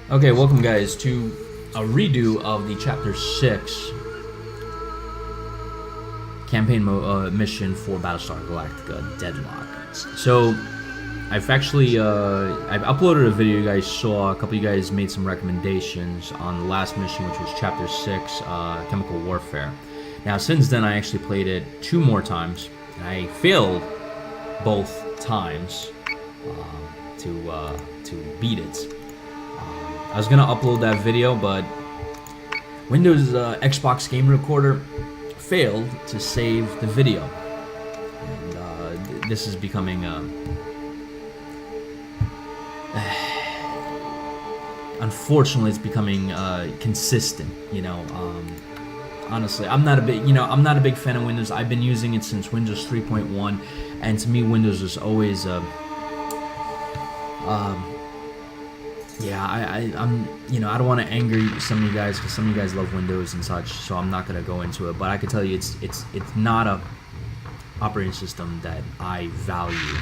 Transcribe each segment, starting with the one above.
Okay, welcome guys to a redo of the Chapter 6 campaign mission for Battlestar Galactica Deadlock. So, I've actually, I've uploaded a video you guys saw. A couple of you guys made some recommendations on the last mission, which was Chapter 6, Chemical Warfare. Now, since then, I actually played it 2 more times, and I failed both times to beat it. I was gonna upload that video, but Windows Xbox Game Recorder failed to save the video, and this is becoming unfortunately, it's becoming consistent. You know, honestly, I'm not a big fan of Windows. I've been using it since Windows 3.1, and to me, Windows is always I'm I don't want to anger some of you guys because some of you guys love Windows and such, so I'm not gonna go into it. But I can tell you, it's not a operating system that I value,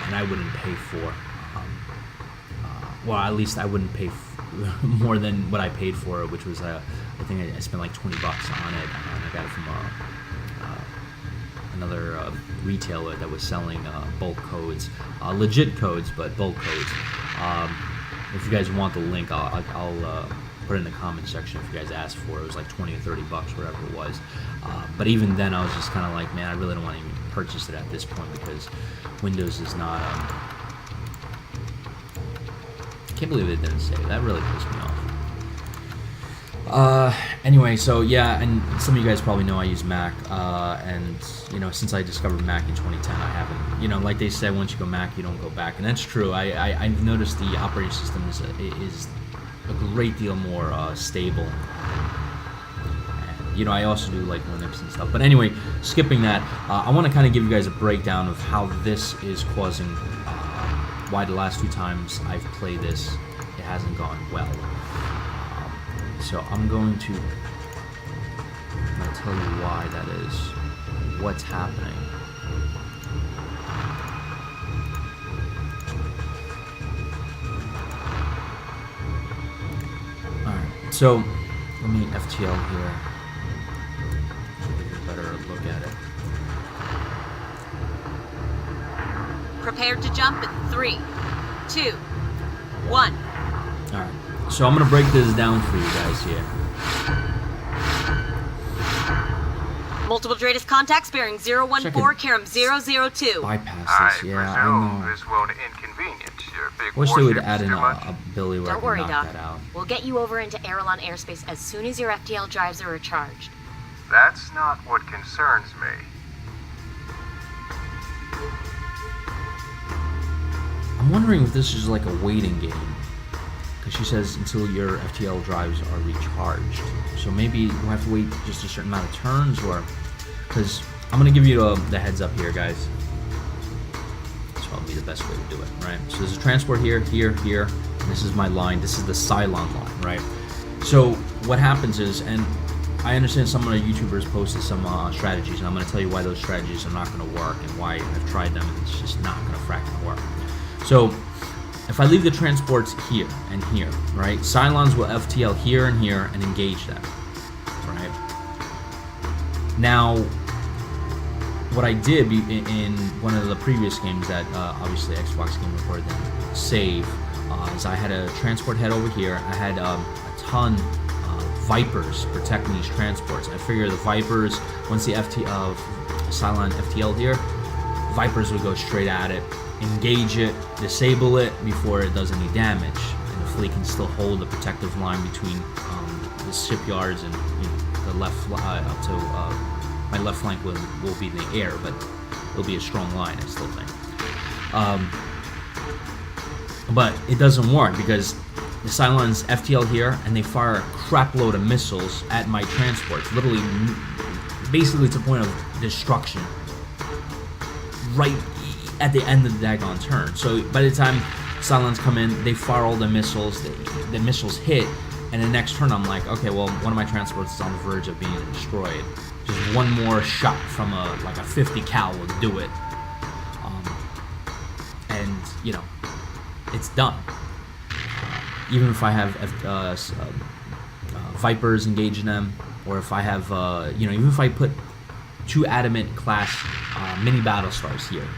and I wouldn't pay for. Well, at least I wouldn't pay more than what I paid for it, which was I think I spent like $20 on it, and I got it from another retailer that was selling bulk codes, legit codes, but bulk codes. If you guys want the link, I'll put it in the comment section if you guys ask for it. It was like 20 or 30 bucks, whatever it was. But even then, I was just kind of like, man, I really don't want to even purchase it at this point because Windows is not. I can't believe it didn't save. That really pissed me off. Anyway, so yeah, and some of you guys probably know I use Mac, and since I discovered Mac in 2010, I haven't, like they say, once you go Mac, you don't go back, and that's true. I've noticed the operating system is a great deal more stable. And, I also do like Linux and stuff. But anyway, skipping that, I want to kind of give you guys a breakdown of how this is causing, why the last 2 times I've played this, it hasn't gone well. So I'm going to tell you why that is, what's happening. Alright, so let me FTL here so we get a better look at it. Prepare to jump in 3, 2, 1. Alright. So I'm going to break this down for you guys here. Multiple Dratus contacts bearing 014, Karam 002. Bypass this, yeah, I know. This won't inconvenience your big Wish they would warships add in too a much. ability where Don't I worry, can knock Doc. that out. We'll get you over into Aerolon airspace as soon as your FTL drives are recharged. That's not what concerns me. I'm wondering if this is like a waiting game. Because she says until your FTL drives are recharged. So maybe we'll have to wait just a certain amount of turns, or... Because I'm going to give you the heads up here, guys. That's probably the best way to do it, right? So there's a transport here, here, here. And this is my line. This is the Cylon line, right? So what happens is, and I understand some of the YouTubers posted some strategies, and I'm going to tell you why those strategies are not going to work and why I've tried them and it's just not going to fracking work. So if I leave the transports here and here, right, Cylons will FTL here and here and engage them, right? Now, what I did in one of the previous games that obviously Xbox Game Recorder didn't save is I had a transport head over here. I had a ton of Vipers protecting these transports. I figure the Vipers, once the Cylon FTL here, Vipers would go straight at it, engage it, disable it before it does any damage, and the fleet can still hold the protective line between the shipyards and the left up to my left flank will be in the air, but it'll be a strong line, I still think. But it doesn't work because the Cylons FTL here and they fire a crap load of missiles at my transports, literally, basically to the point of destruction, right at the end of the daggone turn. So by the time Cylons come in, they fire all the missiles, the missiles hit, and the next turn I'm like, okay, well, one of my transports is on the verge of being destroyed. Just one more shot from a 50 cal will do it. And, it's done. even if I have Vipers engaging them, or if I have, even if I put 2 Adamant class mini Battlestars here,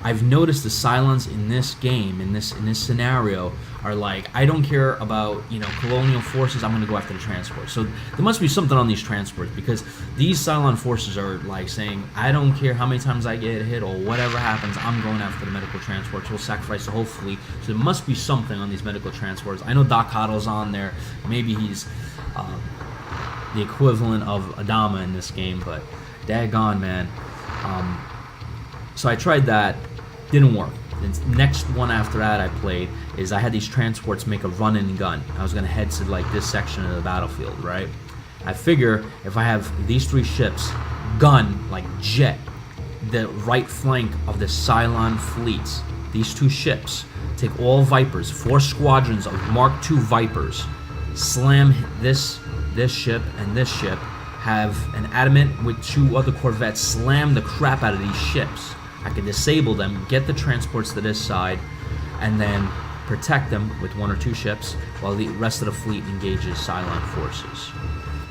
I've noticed the Cylons in this game, in this scenario, are like, I don't care about, colonial forces, I'm going to go after the transports. So there must be something on these transports, because these Cylon forces are like saying, I don't care how many times I get hit or whatever happens, I'm going after the medical transports. We'll sacrifice the whole fleet. So there must be something on these medical transports. I know Doc Hoddle's on there. Maybe he's the equivalent of Adama in this game, but daggone, man. So I tried that. Didn't work. The next one after that I played is I had these transports make a run and gun. I was going to head to like this section of the battlefield, right? I figure if I have these 3 ships gun, like jet, the right flank of the Cylon fleets, these 2 ships, take all Vipers, 4 squadrons of Mark II Vipers, slam this ship and this ship, have an Adamant with 2 other corvettes slam the crap out of these ships. I can disable them, get the transports to this side, and then protect them with 1 or 2 ships while the rest of the fleet engages Cylon forces.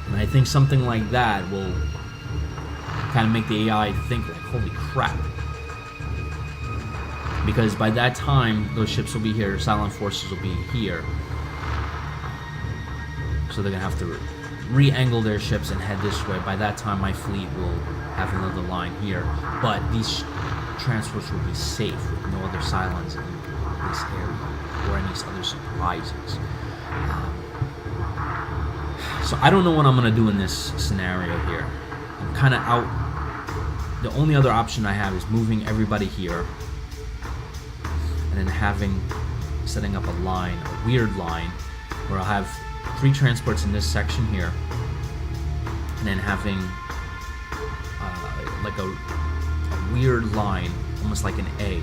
And I think something like that will kind of make the AI think like, holy crap. Because by that time, those ships will be here, Cylon forces will be here. So they're going to have to re-angle their ships and head this way. By that time, my fleet will have another line here. But these transports will be safe with no other Cylons in this area or any other surprises. So I don't know what I'm going to do in this scenario here. I'm kind of out. The only other option I have is moving everybody here and then setting up a line, a weird line, where I'll have 3 transports in this section here, and then having like a weird line, almost like an A.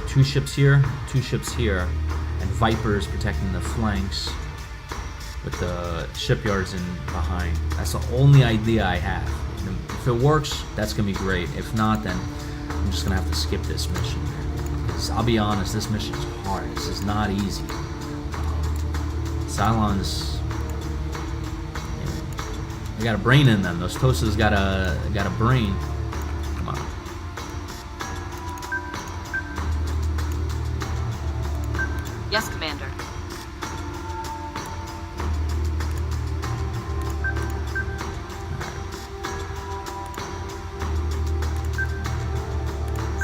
2 ships here, 2 ships here, and Vipers protecting the flanks with the shipyards in behind. That's the only idea I have. If it works, that's gonna be great. If not, then I'm just gonna have to skip this mission. Because I'll be honest, this mission is hard. This is not easy. Cylons, they got a brain in them. Those Tosas got a brain. Come on. Yes, Commander.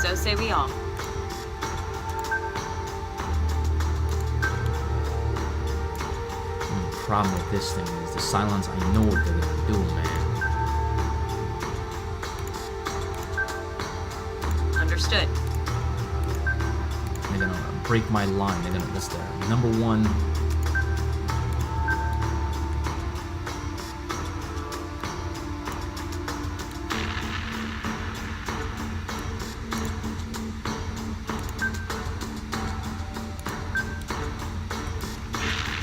So say we all. The problem with this thing is the Cylons, I know what they're gonna do, man. Understood. They're gonna break my line. That's their number 1.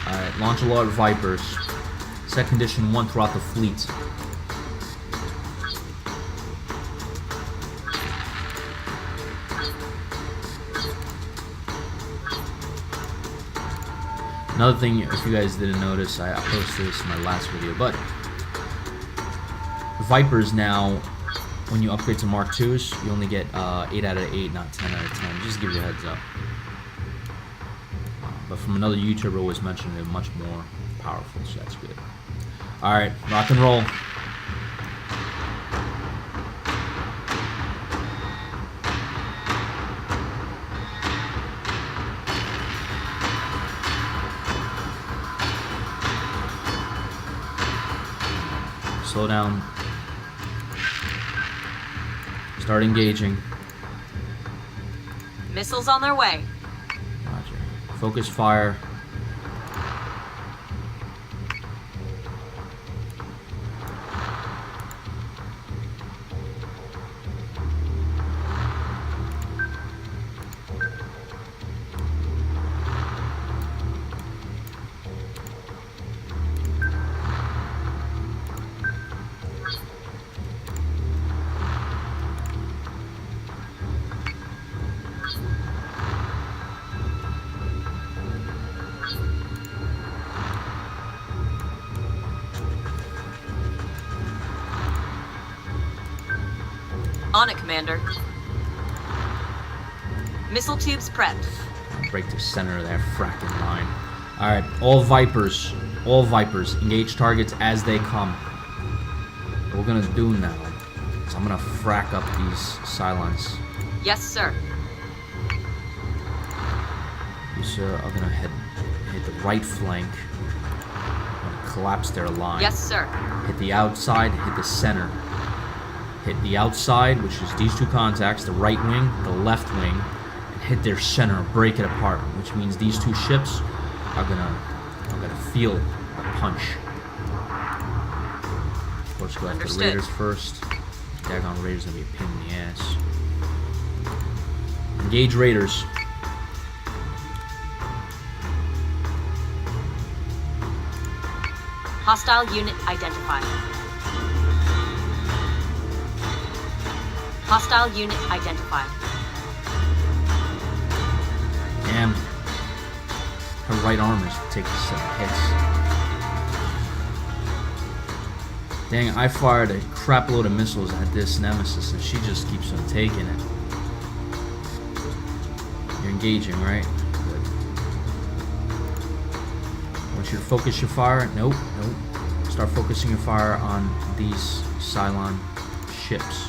Alright, launch a lot of Vipers. Set condition 1 throughout the fleet. Another thing, if you guys didn't notice, I posted this in my last video, but Vipers now, when you upgrade to Mark IIs, you only get 8 out of 8, not 10 out of 10. Just to give you a heads up. But from another YouTuber always mentioned they're much more powerful, so that's good. Alright, rock and roll. Slow down. Start engaging. Missiles on their way. Roger. Focus fire. On it, Commander. Missile tubes prepped. I'll break the center of that fracking line. Alright, all Vipers, engage targets as they come. What we're gonna do now is I'm gonna frack up these Cylons. Yes, sir. These are gonna hit the right flank. I'm gonna collapse their line. Yes, sir. Hit the outside, hit the center. Hit the outside, which is these two contacts, the right wing, the left wing, and hit their center, break it apart, which means these two ships are gonna feel the punch. Of course, go after the Understood. Raiders first. Daggone Raiders gonna be a pain in the ass. Engage Raiders. Hostile unit identified. Hostile unit identified. Damn. Her right arm is taking some hits. Dang, I fired a crap load of missiles at this Nemesis and she just keeps on taking it. You're engaging, right? Good. I want you to focus your fire. Nope, nope. Start focusing your fire on these Cylon ships.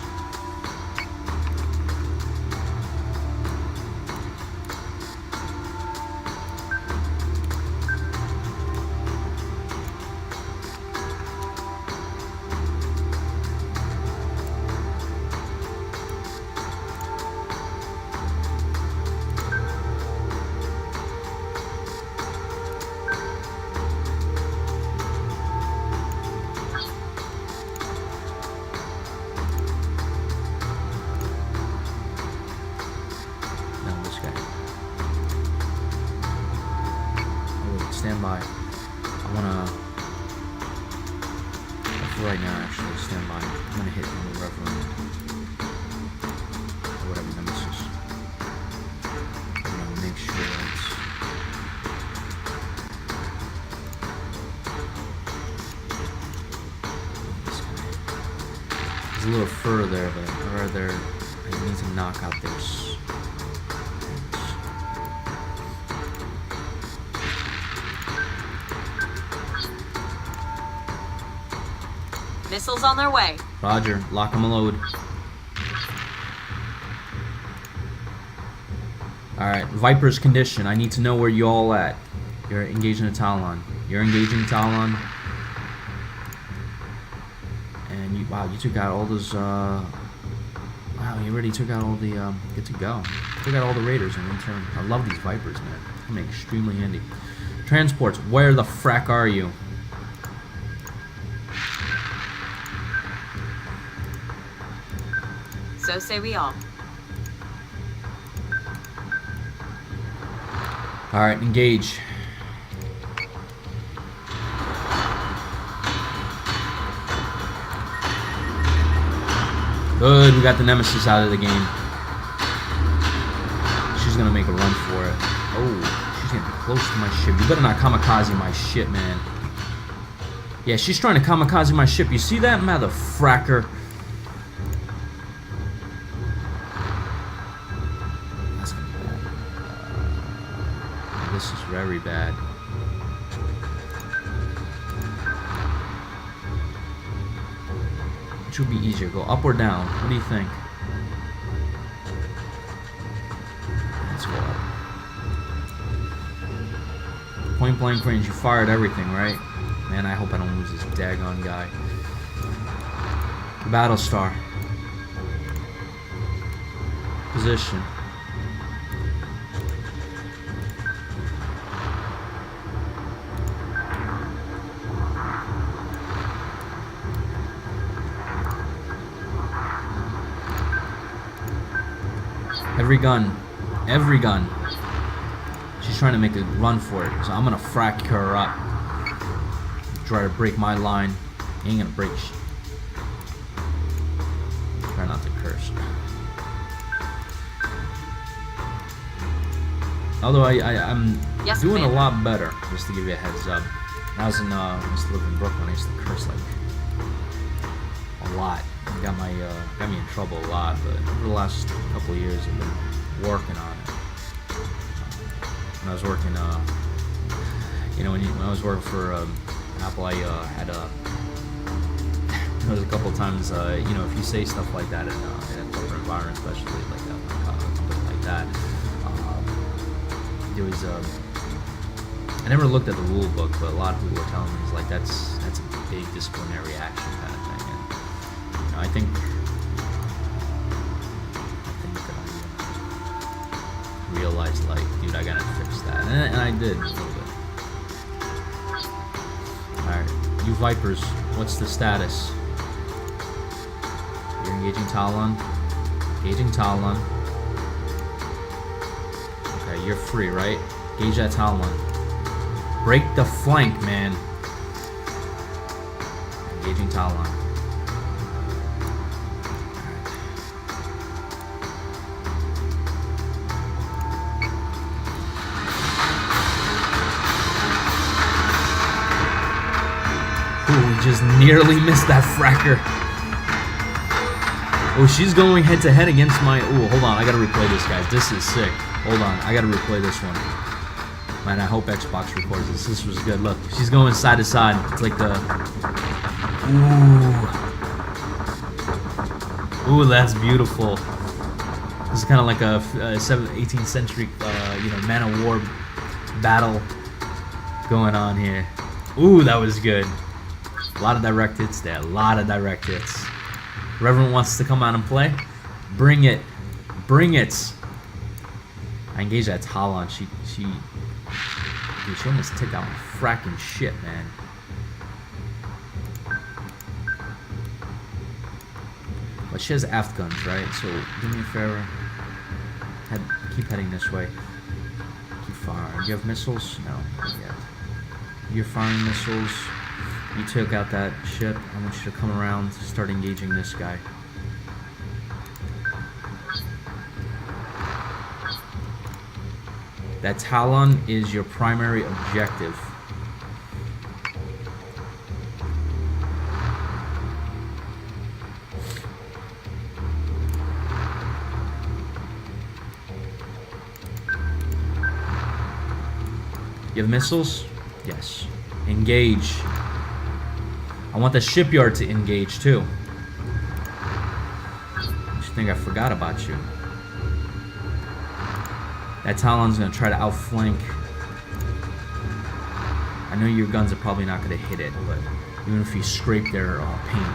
Stand by. I wanna, for right now actually, stand by. I'm gonna hit on the Reverend. Or whatever Nemesis. I'm gonna make sure it's... This guy. He's a little further there, but I'd rather, I need to knock out this. Missiles on their way. Roger, lock them a load. Alright, Viper's condition. I need to know where you all at. You're engaging a Talon. You're engaging Talon. And you, wow, you took out all those, wow, you already took out all the, good to go. Took out all the Raiders in turn. I love these Vipers, man. They come in extremely handy. Transports, where the frack are you? So say we all. Alright, engage. Good, we got the Nemesis out of the game. She's gonna make a run for it. Oh, she's getting close to my ship. You better not kamikaze my ship, man. Yeah, she's trying to kamikaze my ship. You see that, motherfracker? This is very bad. Which would be easier? Go up or down? What do you think? Let's go up. Point blank range, you fired everything, right? Man, I hope I don't lose this daggone guy. Battlestar. Position. Every gun. She's trying to make a run for it, so I'm gonna frack her up. Try to break my line. Ain't gonna break. Try not to curse. Although I'm Yes, doing a Commander. lot better, just to give you a heads up. When I was in, I used to live in Brooklyn, I used to curse like a lot. got me in trouble a lot. But over the last couple of years, I've been working on it. When I was working, when I was working for Apple, I had there was a couple of times, if you say stuff like that in a corporate environment, especially like a company like that, there was I never looked at the rule book, but a lot of people were telling me it's like that's a big disciplinary action kind of thing, and I think I realized like, dude, I gotta fix that, and I did a little bit. All right, you Vipers, what's the status? You're engaging Talon. Engaging Talon. Okay, you're free, right? Engage that Talon. Break the flank, man. Engaging Talon. Ooh, we just nearly missed that fracker. Oh, she's going head to head against my... Ooh, hold on. I gotta replay this, guys. This is sick. Hold on. I gotta replay this one. Man, I hope Xbox records this. This was good. Look, she's going side to side. It's like the... Ooh. Ooh, that's beautiful. This is kind of like a 18th century, man of war battle going on here. Ooh, that was good. A lot of direct hits there. A lot of direct hits. Reverend wants to come out and play. Bring it. Bring it. I engaged that Talon. She almost took out my fracking shit, man. But she has aft guns, right? So do me a favor. Keep heading this way. Keep firing. Do you have missiles? No, not yet. You're firing missiles. You took out that ship. I want you to come around, start engaging this guy. That Talon is your primary objective. You have missiles? Yes. Engage. I want the shipyard to engage too. I just think I forgot about you. That Talon's gonna try to outflank. I know your guns are probably not gonna hit it, but even if you scrape their paint,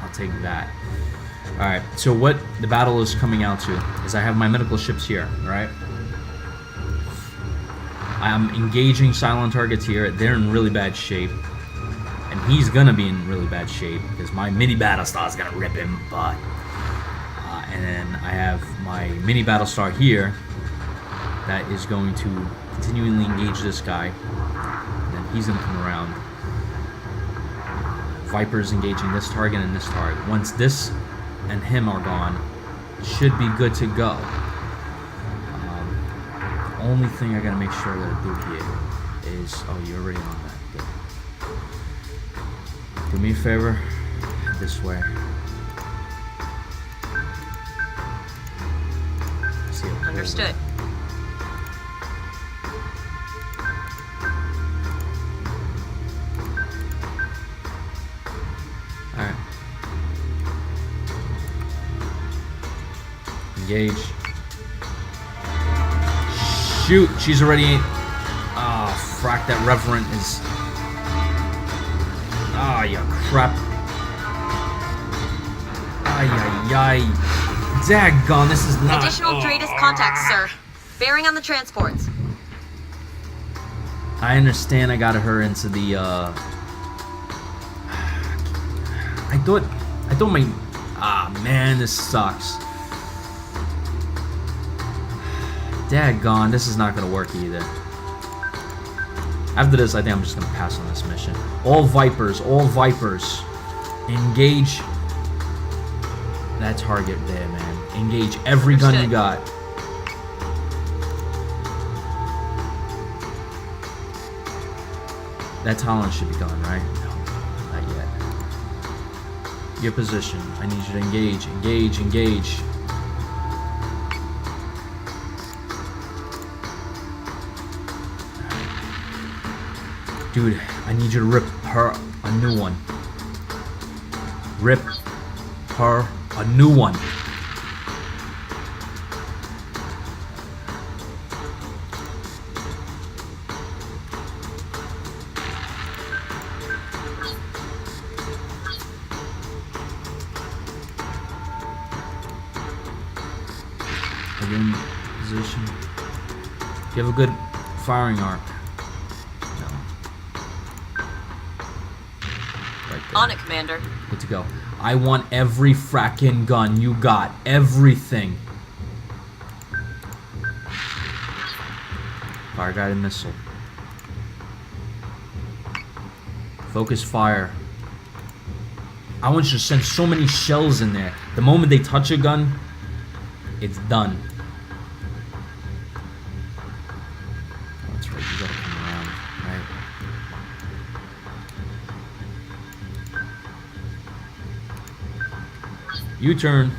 I'll take that. Alright, so what the battle is coming out to is I have my medical ships here, alright? I'm engaging Cylon targets here. They're in really bad shape. And he's gonna be in really bad shape because my mini Battlestar is gonna rip him, but and then I have my mini Battlestar here that is going to continually engage this guy. And then he's gonna come around. Viper's engaging this target and this target. Once this and him are gone, should be good to go. The only thing I gotta make sure that I do here is, oh, you're already on that. Good. Do me a favor, this way. See it. Understood. Alright. Engage. Shoot, she's already... Ah, oh, frack, that Reverend is... Ah, you crap. Ay, ay, ay. Daggone, this is not... Additional Dratus contacts, sir. Bearing on the transports. I understand I got her into the, I thought my... Ah, man, this sucks. Daggone, this is not gonna work either. After this, I think I'm just gonna pass on this mission. All Vipers, engage that target there, man. Engage every gun you got. That Talon should be gone, right? No, not yet. your position. I need you to engage, engage, engage. Dude, I need you to rip her a new one. Rip her a new one. In position. Do you have a good firing arc? No. Right there. On it, Commander. Good to go. I want every frackin' gun you got. Everything. Fire guided missile. Focus fire. I want you to send so many shells in there. The moment they touch a gun, it's done. Oh, that's right. You gotta come around, right? U-turn.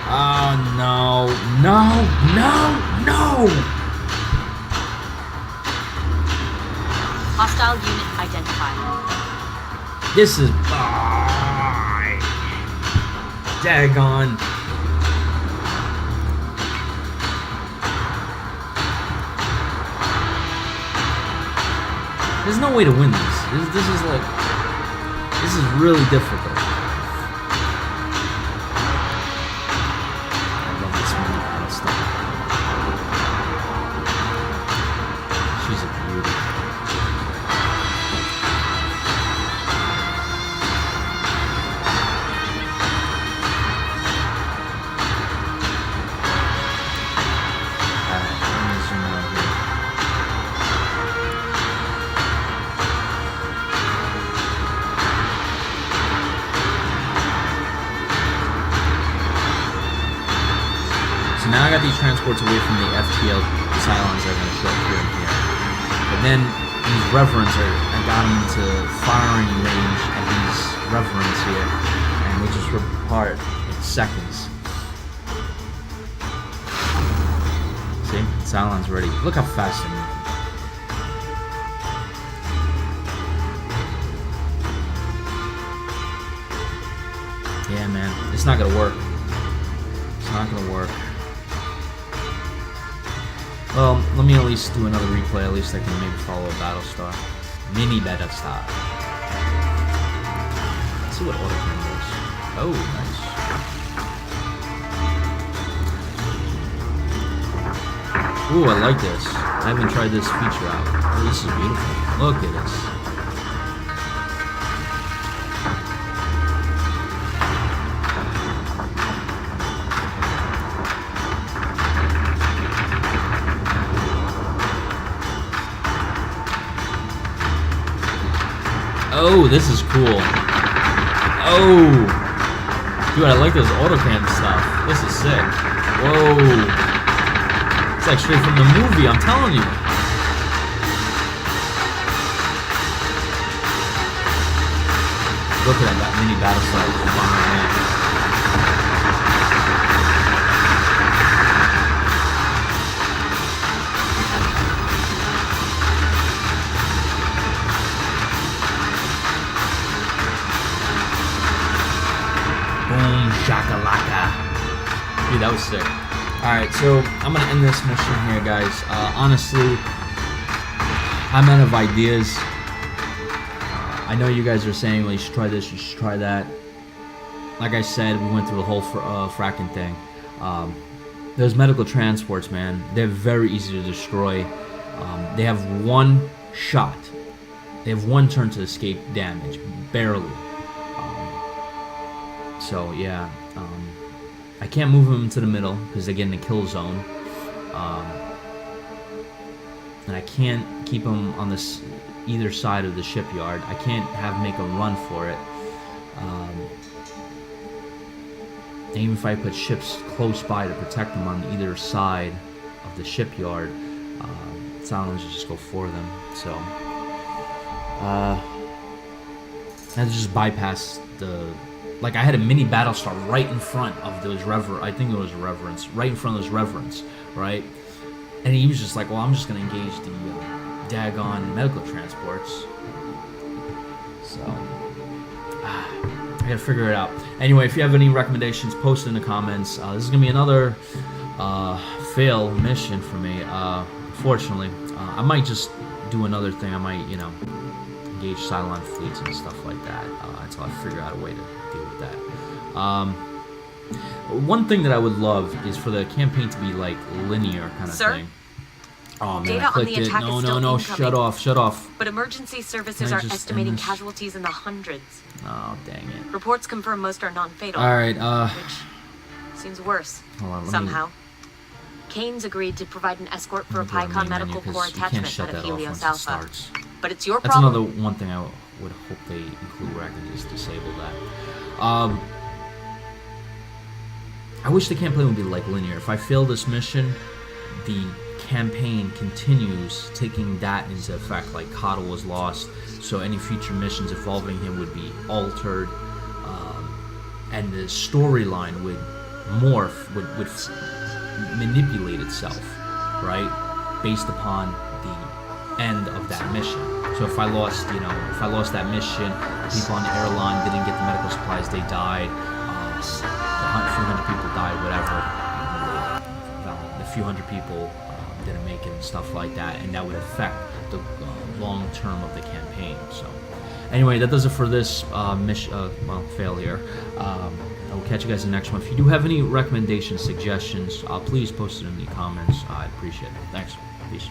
Oh no, no, no, no! Hostile unit identified. This is daggone. There's no way to win this. This is really difficult. I love this mini Battlestar. She's a beauty. So now I got these transports away from the FTL Cylons that are going to show up here and here. But then these Reverends I got them into firing range of these Reverends here, and they just rip apart in seconds. See? Cylons ready. Look how fast they're moving. Yeah, man. It's not going to work. It's not going to work. Well, let me at least do another replay. At least I can maybe follow a Battlestar. Mini Battlestar. Let's see what autocam does. Oh, nice. Ooh, I like this. I haven't tried this feature out. Oh, this is beautiful. Look at this. Oh, this is cool. Oh! Dude, I like those autocam stuff. This is sick. Whoa! It's like straight from the movie, I'm telling you. Look at that mini Battlestar on my hand. Boom, shakalaka. Dude, that was sick. Alright, so I'm gonna end this mission here, guys. Honestly, I'm out of ideas. I know you guys are saying, well, you should try this, you should try that. Like I said, we went through the whole fracking thing. Those medical transports, man, they're very easy to destroy. They have one shot. They have one turn to escape damage, barely. So yeah, I can't move them to the middle because they get in the kill zone, and I can't keep them on this either side of the shipyard. I can't make them run for it. And even if I put ships close by to protect them on either side of the shipyard, Cylons just go for them. So I had to just bypass the. Like, I had a mini Battlestar right in front of those I think it was Reverence, right in front of those Reverence, right? And he was just like, well, I'm just going to engage the daggone medical transports. So, I got to figure it out. Anyway, if you have any recommendations, post it in the comments. This is going to be another fail mission for me, unfortunately. I might just do another thing. I might, engage Cylon fleets and stuff like that until I figure out a way to deal with that. One thing that I would love is for the campaign to be like linear kind of thing. Oh man, Data I clicked on the it. attack No, is no, still no! incoming. Shut off! But emergency services Can I are just estimating end this? casualties in the hundreds. Oh dang it! Reports confirm most are non-fatal. All right, which seems worse hold on, let me- somehow. Kane's agreed to provide an escort for a Let me go to the Pycon main menu, Medical 'cause Corps you can't attachment shut out that of off Helios once it Alpha. starts. But it's your That's problem. another one thing I would hope they include where I can just disable that. I wish the campaign would be like linear. If I fail this mission, the campaign continues, taking that into effect. Like Coddle was lost, so any future missions involving him would be altered, and the storyline would morph, would manipulate itself, right, based upon the end of that mission. So if I lost, that mission, the people on the airline didn't get the medical supplies, they died. A few hundred people died, whatever. A few hundred people didn't make it and stuff like that, and that would affect the long term of the campaign. So, anyway, that does it for this failure. I will catch you guys in the next one. If you do have any recommendations, suggestions, please post it in the comments. I'd appreciate it. Thanks. Peace.